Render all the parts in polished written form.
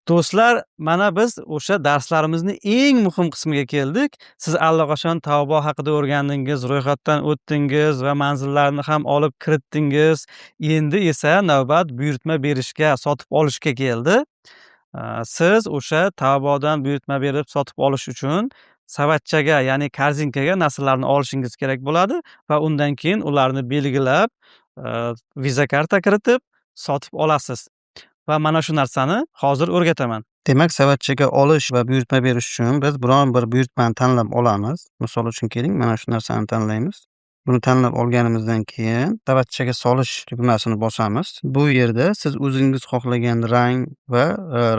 Do'stlar, mana biz o'sha darslarimizning eng muhim qismiga keldik. Siz allaqachon Tavba haqida o'rgandingiz, ro'yxatdan o'tdingiz va manzillarni ham olib kiritdingiz. Endi esa navbat buyurtma berishga, sotib olishga keldi. Siz o'sha Tavbodan buyurtma berib sotib olish uchun savatchaga, ya'ni korzinkaga narsalarni olishingiz kerak bo'ladi va undan keyin ularni belgilab, viza karta kiritib sotib olasiz. Va mana shu narsani hozir o'rgataman. Demak, savatchaga olish va buyurtma berish uchun biz biron bir buyurtmani tanlab olamiz. Misol uchun keling, mana shu narsani tanlaymiz. Buni tanlab olganimizdan keyin savatchaga solish tugmasini bosamiz. Bu yerda siz o'zingiz xohlagan rang va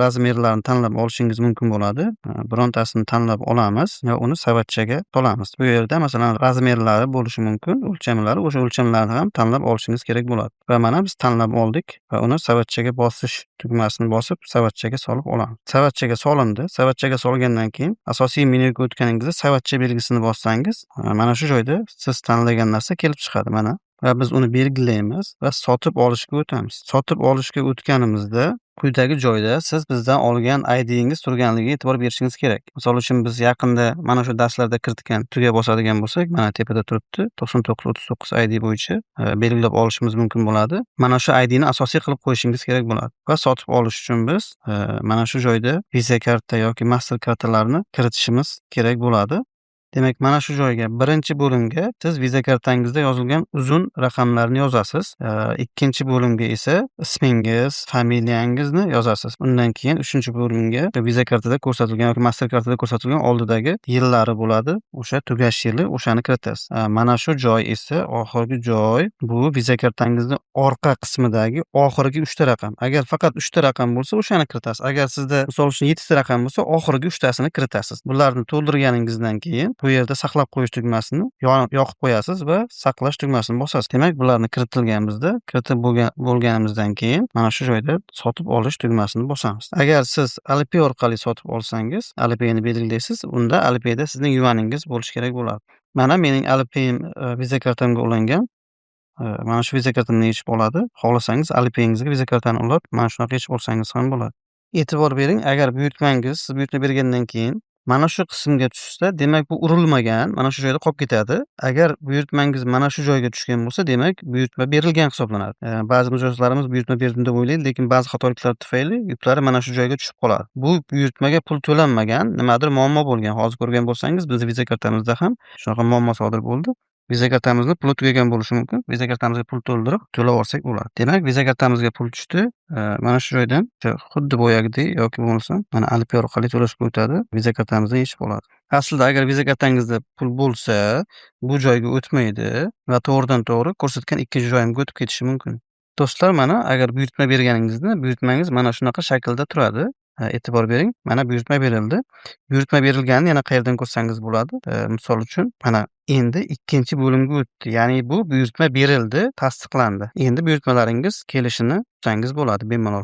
razmerlarni tanlab olishingiz mumkin bo'ladi. Birontasini tanlab olamiz va uni savatchaga solamiz. Bu yerda masalan razmerlari bo'lishi mumkin, o'lchamlari, o'sha o'lchamlarni ham tanlab olishingiz kerak bo'ladi. Va mana biz tanlab oldik va uni savatchaga bosish tugmasini bosib, savatchaga solib olamiz. Savatchaga solindi. Savatchaga solgandan keyin asosiy menyuga o'tganingizda savatcha belgisini bossangiz, mana shu joyda siz tanlagan narsa kelib chiqadi mana. Va biz uni belgilaymiz va sotib olishga o'tamiz. Sotib olishga o'tganimizda quyidagi joyda siz bizdan olgan ID'ingiz turganligiga e'tibor berishingiz kerak. Misol uchun biz yaqinda mana shu darslarda kiritgan tuga bosadigan bo'lsak, mana tepada turibdi. 9939 ID bo'yicha belgilab olishimiz mumkin bo'ladi. Mana shu IDni asosiy qilib qo'yishingiz kerak bo'ladi. Va sotib olish uchun biz mana shu joyda Visa karta yoki Master kartalarni kiritishimiz kerak bo'ladi. Demak, mana shu joyga birinchi bo'limga siz viza kartangizda yozilgan uzun raqamlarni yozasiz. Ikkinchi bo'limga esa ismingiz, familiyangizni yozasiz. Undan keyin uchinchi bo'limga viza kartada ko'rsatilgan yoki Master kartada ko'rsatilgan oldidagi yillari bo'ladi. O'sha tugash yili, o'shani kiritasiz. Mana shu joy esa oxirgi joy. Bu viza kartangizni orqa qismidagi oxirgi 3 ta raqam. Agar faqat 3 ta raqam bo'lsa, o'shani kiritasiz. Agar sizda misol uchun 7 ta raqam bo'lsa, oxirgi 3 tasini kiritasiz. Bularni to'ldirganingizdan keyin bu yerda saqlab qo'yish tugmasini yoqib qo'yasiz va saqlash tugmasini bosasiz. Demak, bularni kiritib bo'lganimizdan keyin mana shu joyda sotib olish tugmasini bosamiz. Agar siz Alipay orqali sotib olsangiz, Alipayni belgilaysiz. Unda Alipayda sizning yuaningiz bo'lishi kerak bo'ladi. Mana mening Alipayim viza kartamga ulangan. Mana shu viza kartamni yechib oladi. Xohlasangiz Alipayingizga viza kartani ulab, mana shunaqa yechib olsangiz ham bo'ladi. E'tibor bering, agar buyurtmangiz siz buyurtma bergandan keyin mana shu qismga tushsa, demak bu urilmagan, mana shu joyda qolib ketadi. Agar buyurtmangiz mana shu joyga tushgan bo'lsa, demak buyurtma berilgan hisoblanadi. Ba'zi mijozlarimiz buyurtma berdim deb o'ylaydi, lekin ba'zi xatoliklar tufayli yuklari mana shu joyga tushib qoladi. Bu buyurtmaga pul to'lanmagan, nimadir muammo bo'lgan. Hozir ko'rgan bo'lsangiz, bizning viza kartamizda ham shunaqa muammo sodir bo'ldi. Viza kartamizni puli tugagan bo'lishi mumkin. Viza kartamizga pul to'ldirib, to'lab olsak bo'ladi. Demak, viza kartamizga pul tushdi. Mana shu joydan xuddi boyagidek yoki bo'lmasa mana Alipay orqali to'lashga o'tadi. Viza kartamizni yechib oladi. Aslida agar viza kartangizda pul bo'lsa, bu joyga o'tmaydi va to'g'ridan-to'g'ri ko'rsatgan ikkinchi joyimga o'tib ketishi mumkin. Do'stlar, mana agar buyurtma buyurtmangiz mana shunaqa shaklda turadi. E'tibor bering, mana buyurtma berildi. Buyurtma berilganini yana qayerdan ko'rsangiz bo'ladi. Misol uchun mana endi ikkinchi bo'limga o'tdi. Ya'ni bu buyurtma berildi, tasdiqlandi. Endi buyurtmalaringiz kelishini kutsangiz bo'ladi bemalol.